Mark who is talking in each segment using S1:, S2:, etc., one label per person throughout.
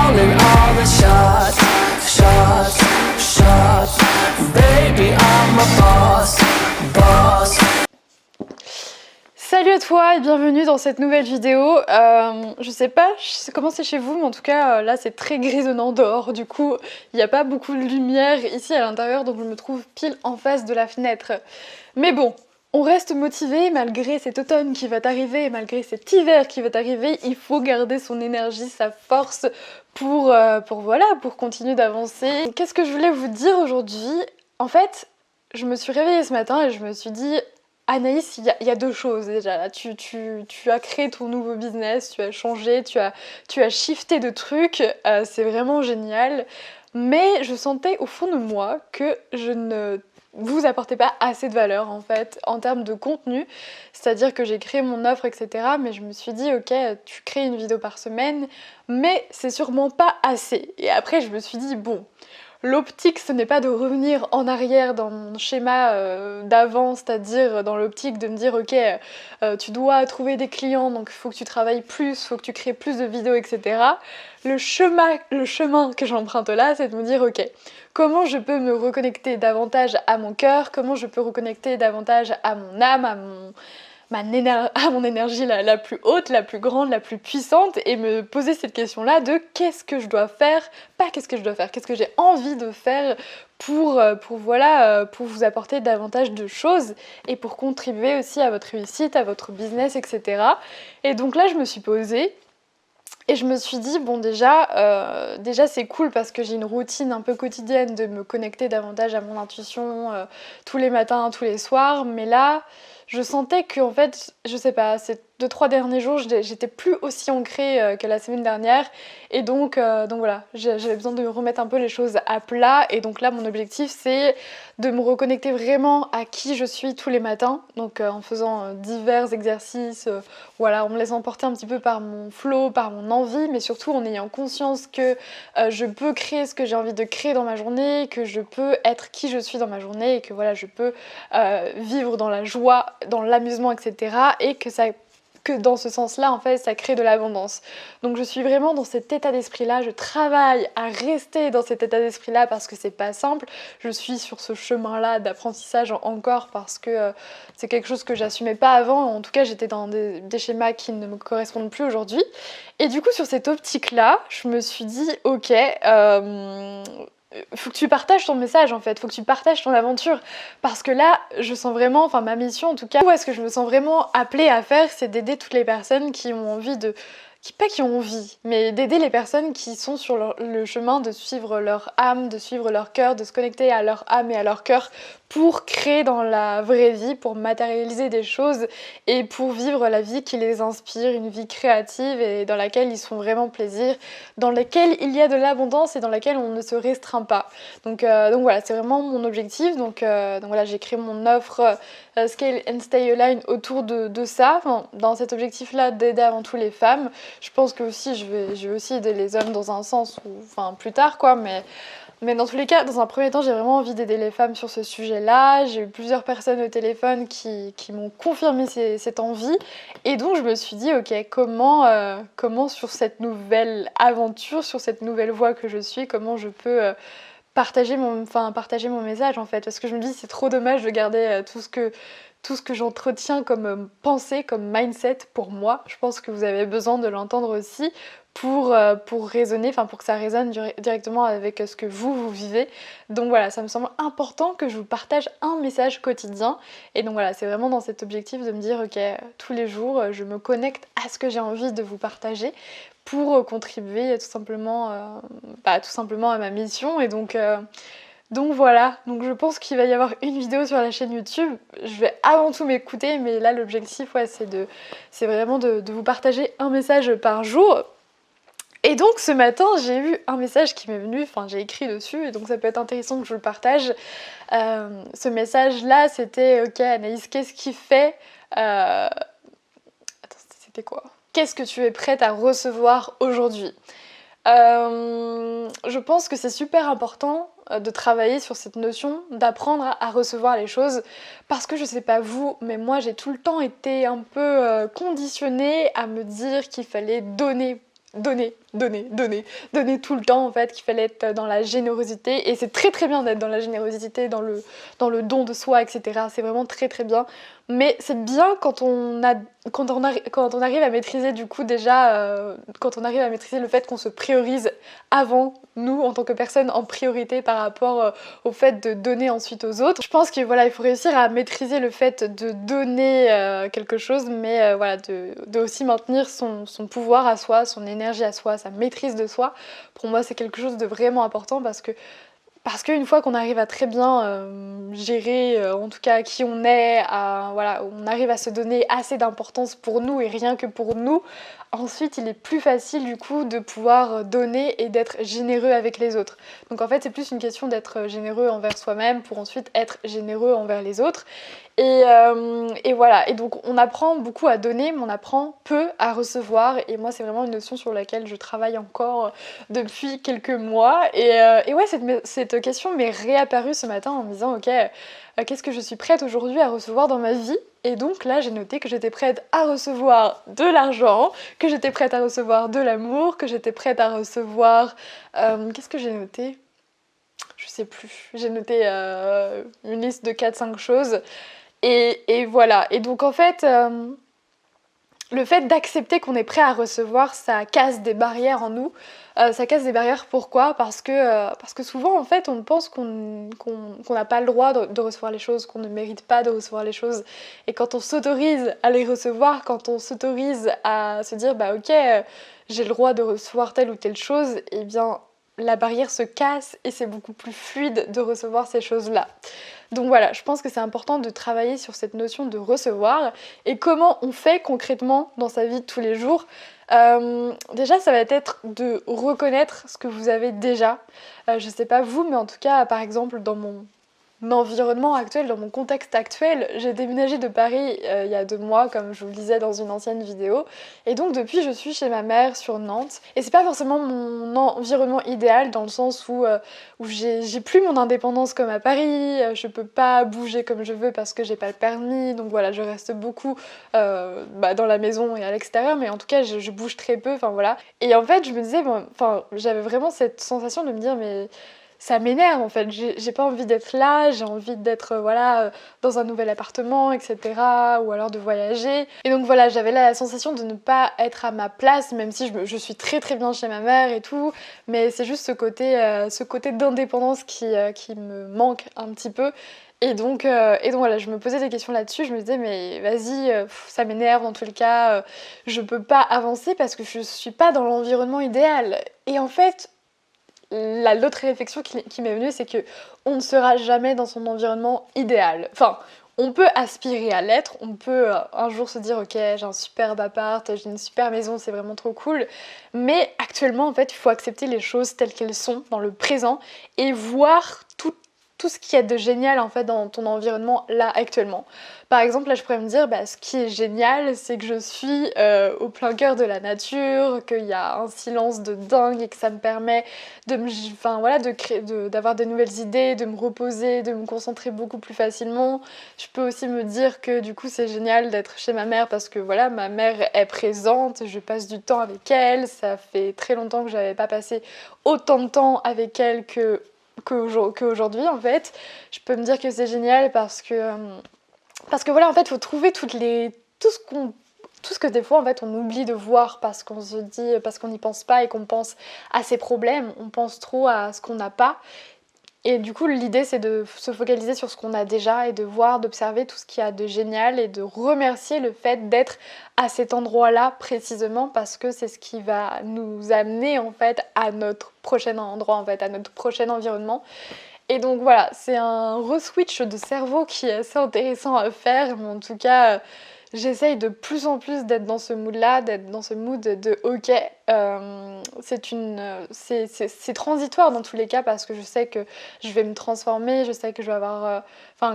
S1: calling all the shots, shots, shots. Baby, I'm a boss, boss.
S2: Salut à toi et bienvenue dans cette nouvelle vidéo. Je sais pas comment c'est chez vous, mais en tout cas là c'est très grisonnant dehors. Du coup, il n'y a pas beaucoup de lumière ici à l'intérieur, donc je me trouve pile en face de la fenêtre. Mais bon, on reste motivé malgré cet automne qui va arriver, malgré cet hiver qui va arriver. Il faut garder son énergie, sa force pour continuer d'avancer. Qu'est-ce que je voulais vous dire aujourd'hui? En fait, je me suis réveillée ce matin et je me suis dit... Anaïs, il y a deux choses déjà. Là, tu as créé ton nouveau business, tu as changé, tu as shifté de trucs, c'est vraiment génial. Mais je sentais au fond de moi que je ne vous apportais pas assez de valeur en fait, en termes de contenu. C'est-à-dire que j'ai créé mon offre, etc. Mais je me suis dit, ok, tu crées une vidéo par semaine, mais c'est sûrement pas assez. Et après, je me suis dit, bon... L'optique, ce n'est pas de revenir en arrière dans mon schéma d'avant, c'est-à-dire dans l'optique de me dire ok, tu dois trouver des clients, donc il faut que tu travailles plus, il faut que tu crées plus de vidéos, etc. Le chemin que j'emprunte là, c'est de me dire ok, comment je peux me reconnecter davantage à mon cœur, comment je peux reconnecter davantage à mon âme, à mon énergie la plus haute, la plus grande, la plus puissante, et me poser cette question-là de qu'est-ce que je dois faire, pas qu'est-ce que je dois faire, qu'est-ce que j'ai envie de faire pour vous apporter davantage de choses et pour contribuer aussi à votre réussite, à votre business, etc. Et donc là, je me suis posée et je me suis dit, bon déjà c'est cool parce que j'ai une routine un peu quotidienne de me connecter davantage à mon intuition tous les matins, tous les soirs, mais là... Je sentais que en fait, je sais pas, ces 2-3 derniers jours, j'étais plus aussi ancrée que la semaine dernière. Et donc voilà, j'avais besoin de remettre un peu les choses à plat. Et donc là, mon objectif, c'est de me reconnecter vraiment à qui je suis tous les matins. Donc en faisant divers exercices, voilà, en me laissant porter un petit peu par mon flow, par mon envie, mais surtout en ayant conscience que je peux créer ce que j'ai envie de créer dans ma journée, que je peux être qui je suis dans ma journée et que voilà, je peux vivre dans la joie, dans l'amusement, etc. Et que dans ce sens-là, en fait, ça crée de l'abondance. Donc je suis vraiment dans cet état d'esprit-là, je travaille à rester dans cet état d'esprit-là parce que c'est pas simple. Je suis sur ce chemin-là d'apprentissage encore parce que c'est quelque chose que j'assumais pas avant. En tout cas, j'étais dans des schémas qui ne me correspondent plus aujourd'hui. Et du coup, sur cette optique-là, je me suis dit, ok... faut que tu partages ton message en fait, faut que tu partages ton aventure parce que là je sens vraiment, enfin ma mission en tout cas, où est-ce que je me sens vraiment appelée à faire, c'est d'aider toutes les personnes qui ont envie de... qui ont envie, mais d'aider les personnes qui sont sur le chemin de suivre leur âme, de suivre leur cœur, de se connecter à leur âme et à leur cœur pour créer dans la vraie vie, pour matérialiser des choses et pour vivre la vie qui les inspire, une vie créative et dans laquelle ils se font vraiment plaisir, dans laquelle il y a de l'abondance et dans laquelle on ne se restreint pas. Donc voilà, c'est vraiment mon objectif. Donc voilà, j'ai créé mon offre Scale and Stay Aligned autour de ça, enfin, dans cet objectif-là d'aider avant tout les femmes. Je pense que aussi je vais aussi aider les hommes dans un sens, enfin plus tard quoi, mais dans tous les cas, dans un premier temps, j'ai vraiment envie d'aider les femmes sur ce sujet-là. J'ai eu plusieurs personnes au téléphone qui m'ont confirmé cette envie. Et donc, je me suis dit, ok, comment sur cette nouvelle aventure, sur cette nouvelle voie que je suis, comment je peux partager mon message, en fait. Parce que je me dis, c'est trop dommage de garder tout ce que j'entretiens comme pensée, comme mindset pour moi. Je pense que vous avez besoin de l'entendre aussi pour résonner, enfin pour que ça résonne directement avec ce que vous vivez. Donc voilà, ça me semble important que je vous partage un message quotidien. Et donc voilà, c'est vraiment dans cet objectif de me dire, ok, tous les jours, je me connecte à ce que j'ai envie de vous partager pour contribuer tout simplement à ma mission. Et donc voilà, donc je pense qu'il va y avoir une vidéo sur la chaîne YouTube. Je vais avant tout m'écouter, mais là l'objectif c'est vraiment de vous partager un message par jour. Et donc ce matin j'ai eu un message qui m'est venu, enfin j'ai écrit dessus, et donc ça peut être intéressant que je le partage. Ce message là c'était ok Anaïs, qu'est-ce qui fait... Attends, c'était quoi? Qu'est-ce que tu es prête à recevoir aujourd'hui? Je pense que c'est super important de travailler sur cette notion, d'apprendre à recevoir les choses, parce que je sais pas vous, mais moi j'ai tout le temps été un peu conditionnée à me dire qu'il fallait donner, donner tout le temps en fait, qu'il fallait être dans la générosité. Et c'est très très bien d'être dans la générosité, dans le don de soi, etc. C'est vraiment très très bien. Mais c'est bien quand on arrive à maîtriser du coup déjà, quand on arrive à maîtriser le fait qu'on se priorise avant nous en tant que personne en priorité par rapport au fait de donner ensuite aux autres. Je pense que voilà, il faut réussir à maîtriser le fait de donner quelque chose, mais voilà, de aussi maintenir son pouvoir à soi, son énergie à soi, sa maîtrise de soi. Pour moi, c'est quelque chose de vraiment important parce qu'une fois qu'on arrive à très bien gérer, en tout cas qui on est, voilà, on arrive à se donner assez d'importance pour nous et rien que pour nous, ensuite il est plus facile du coup de pouvoir donner et d'être généreux avec les autres. Donc en fait c'est plus une question d'être généreux envers soi-même pour ensuite être généreux envers les autres. Et voilà, et donc on apprend beaucoup à donner, mais on apprend peu à recevoir. Et moi, c'est vraiment une notion sur laquelle je travaille encore depuis quelques mois. Et ouais, cette question m'est réapparue ce matin en me disant, ok, qu'est-ce que je suis prête aujourd'hui à recevoir dans ma vie? Et donc là, j'ai noté que j'étais prête à recevoir de l'argent, que j'étais prête à recevoir de l'amour, que j'étais prête à recevoir... qu'est-ce que j'ai noté? Je sais plus. J'ai noté une liste de 4-5 choses. Et voilà. Et donc en fait, le fait d'accepter qu'on est prêt à recevoir, ça casse des barrières en nous. Ça casse des barrières, pourquoi? Parce que souvent, en fait, on pense qu'on n'a pas le droit de recevoir les choses, qu'on ne mérite pas de recevoir les choses. Et quand on s'autorise à les recevoir, quand on s'autorise à se dire, bah ok, j'ai le droit de recevoir telle ou telle chose, eh bien, la barrière se casse et c'est beaucoup plus fluide de recevoir ces choses-là. Donc voilà, je pense que c'est important de travailler sur cette notion de recevoir et comment on fait concrètement dans sa vie de tous les jours. Déjà, ça va être de reconnaître ce que vous avez déjà. Je sais pas vous, mais en tout cas, par exemple, dans mon environnement actuel, dans mon contexte actuel, j'ai déménagé de Paris il y a 2 mois, comme je vous le disais dans une ancienne vidéo, et donc depuis je suis chez ma mère sur Nantes, et c'est pas forcément mon environnement idéal dans le sens où j'ai plus mon indépendance comme à Paris, je peux pas bouger comme je veux parce que j'ai pas le permis, donc voilà, je reste beaucoup dans la maison et à l'extérieur, mais en tout cas je bouge très peu, enfin voilà, et en fait je me disais, j'avais vraiment cette sensation de me dire mais ça m'énerve en fait, j'ai pas envie d'être là, j'ai envie d'être dans un nouvel appartement, etc. Ou alors de voyager. Et donc voilà, j'avais là la sensation de ne pas être à ma place, même si je suis très très bien chez ma mère et tout, mais c'est juste ce côté d'indépendance qui me manque un petit peu. Et donc voilà, je me posais des questions là-dessus, je me disais mais vas-y, ça m'énerve dans tous les cas, je peux pas avancer parce que je suis pas dans l'environnement idéal. Et en fait, l'autre réflexion qui m'est venue, c'est que on ne sera jamais dans son environnement idéal. Enfin, on peut aspirer à l'être, on peut un jour se dire ok, j'ai un superbe appart, j'ai une super maison, c'est vraiment trop cool. Mais actuellement, en fait, il faut accepter les choses telles qu'elles sont dans le présent et voir tout ce qu'il y a de génial en fait dans ton environnement là actuellement. Par exemple, là je pourrais me dire ce qui est génial, c'est que je suis au plein cœur de la nature, qu'il y a un silence de dingue et que ça me permet d'avoir de nouvelles idées, de me reposer, de me concentrer beaucoup plus facilement. Je peux aussi me dire que du coup c'est génial d'être chez ma mère parce que voilà, ma mère est présente, je passe du temps avec elle, ça fait très longtemps que j'avais pas passé autant de temps avec elle qu'aujourd'hui en fait. Je peux me dire que c'est génial parce que voilà, en fait, il faut trouver tout ce que des fois en fait on oublie de voir parce qu'on se dit, parce qu'on n'y pense pas et qu'on pense à ses problèmes, on pense trop à ce qu'on n'a pas. Et du coup, l'idée, c'est de se focaliser sur ce qu'on a déjà et de voir, d'observer tout ce qu'il y a de génial et de remercier le fait d'être à cet endroit-là précisément parce que c'est ce qui va nous amener en fait à notre prochain endroit, en fait, à notre prochain environnement. Et donc voilà, c'est un re-switch de cerveau qui est assez intéressant à faire, mais en tout cas, j'essaye de plus en plus d'être dans ce mood-là, d'être dans ce mood de ok, c'est transitoire dans tous les cas parce que je sais que je vais me transformer, je sais que je vais avoir,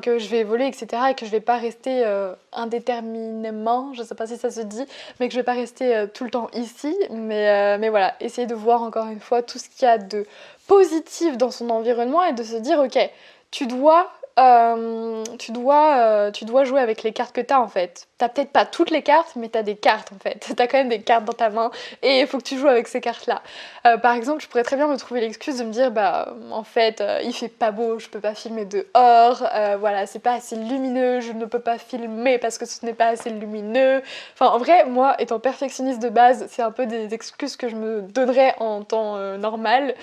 S2: que je vais évoluer, etc. et que je vais pas rester indéterminément, je sais pas si ça se dit, mais que je vais pas rester tout le temps ici, mais voilà, essayer de voir encore une fois tout ce qu'il y a de positif dans son environnement et de se dire ok, tu dois tu dois jouer avec les cartes que t'as en fait. T'as peut-être pas toutes les cartes, mais t'as des cartes en fait. T'as quand même des cartes dans ta main et il faut que tu joues avec ces cartes-là. Par exemple, je pourrais très bien me trouver l'excuse de me dire bah en fait il fait pas beau, je peux pas filmer dehors, voilà, c'est pas assez lumineux, je ne peux pas filmer parce que ce n'est pas assez lumineux. Enfin en vrai, moi étant perfectionniste de base, c'est un peu des excuses que je me donnerais en temps normal.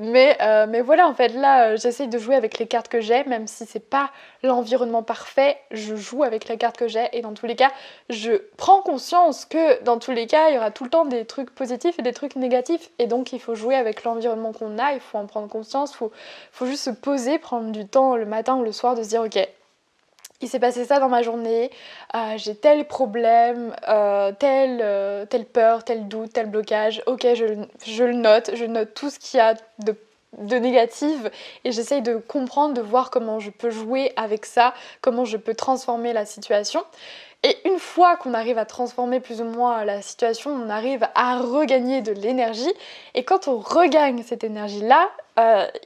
S2: Mais voilà, en fait, là, j'essaye de jouer avec les cartes que j'ai, même si c'est pas l'environnement parfait, je joue avec les cartes que j'ai, et dans tous les cas, je prends conscience que dans tous les cas, il y aura tout le temps des trucs positifs et des trucs négatifs, et donc il faut jouer avec l'environnement qu'on a, il faut en prendre conscience, faut juste se poser, prendre du temps le matin ou le soir de se dire, ok, il s'est passé ça dans ma journée, j'ai tel problème, telle peur, tel doute, tel blocage, ok, je note tout ce qu'il y a de négatif et j'essaye de comprendre, de voir comment je peux jouer avec ça, comment je peux transformer la situation. Et une fois qu'on arrive à transformer plus ou moins la situation, on arrive à regagner de l'énergie. Et quand on regagne cette énergie-là,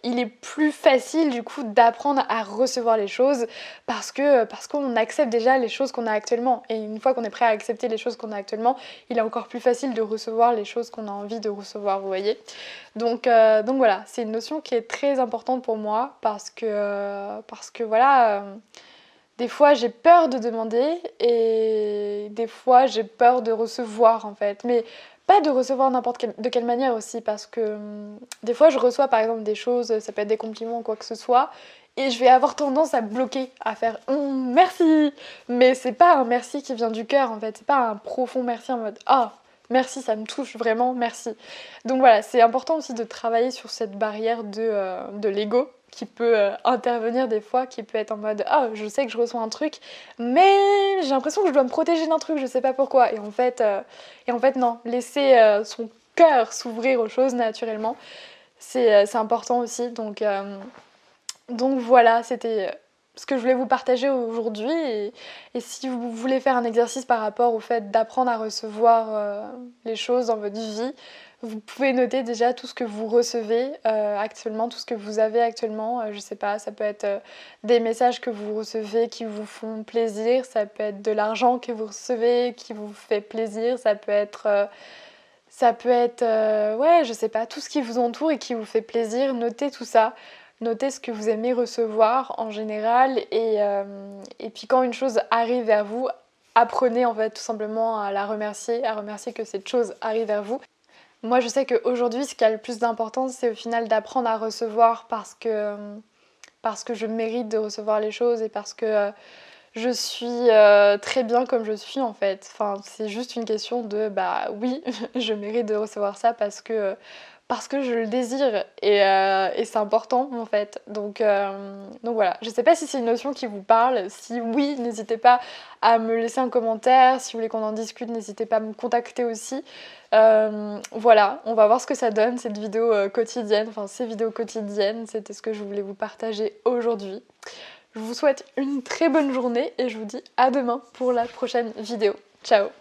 S2: il est plus facile du coup d'apprendre à recevoir les choses parce qu'on accepte déjà les choses qu'on a actuellement. Et une fois qu'on est prêt à accepter les choses qu'on a actuellement, il est encore plus facile de recevoir les choses qu'on a envie de recevoir, vous voyez. Donc voilà, c'est une notion qui est très importante pour moi parce que voilà... Des fois, j'ai peur de demander et des fois, j'ai peur de recevoir en fait. Mais pas de recevoir de quelle manière aussi parce que des fois, je reçois par exemple des choses, ça peut être des compliments ou quoi que ce soit, et je vais avoir tendance à bloquer, à faire merci. Mais c'est pas un merci qui vient du cœur en fait, c'est pas un profond merci en mode ah. Merci, ça me touche vraiment, merci. Donc voilà, c'est important aussi de travailler sur cette barrière de l'ego qui peut intervenir des fois, qui peut être en mode « Ah, je sais que je reçois un truc, mais j'ai l'impression que je dois me protéger d'un truc, je sais pas pourquoi. » Et en fait non, laisser son cœur s'ouvrir aux choses naturellement, c'est important aussi. Donc voilà, c'était ce que je voulais vous partager aujourd'hui. Et si vous voulez faire un exercice par rapport au fait d'apprendre à recevoir les choses dans votre vie, vous pouvez noter déjà tout ce que vous recevez actuellement, tout ce que vous avez actuellement. Je sais pas, ça peut être des messages que vous recevez qui vous font plaisir, ça peut être de l'argent que vous recevez qui vous fait plaisir, ça peut être... ouais, je sais pas, tout ce qui vous entoure et qui vous fait plaisir, notez tout ça. Notez ce que vous aimez recevoir en général et puis quand une chose arrive vers vous, apprenez en fait tout simplement à la remercier, à remercier que cette chose arrive vers vous. Moi je sais qu'aujourd'hui ce qui a le plus d'importance c'est au final d'apprendre à recevoir parce que je mérite de recevoir les choses et parce que je suis très bien comme je suis en fait. Enfin, c'est juste une question de bah oui, je mérite de recevoir ça parce que je le désire et c'est important en fait. Donc voilà, je sais pas si c'est une notion qui vous parle. Si oui, n'hésitez pas à me laisser un commentaire. Si vous voulez qu'on en discute, n'hésitez pas à me contacter aussi. Voilà, on va voir ce que ça donne cette vidéo quotidienne, enfin ces vidéos quotidiennes. C'était ce que je voulais vous partager aujourd'hui. Je vous souhaite une très bonne journée et je vous dis à demain pour la prochaine vidéo. Ciao!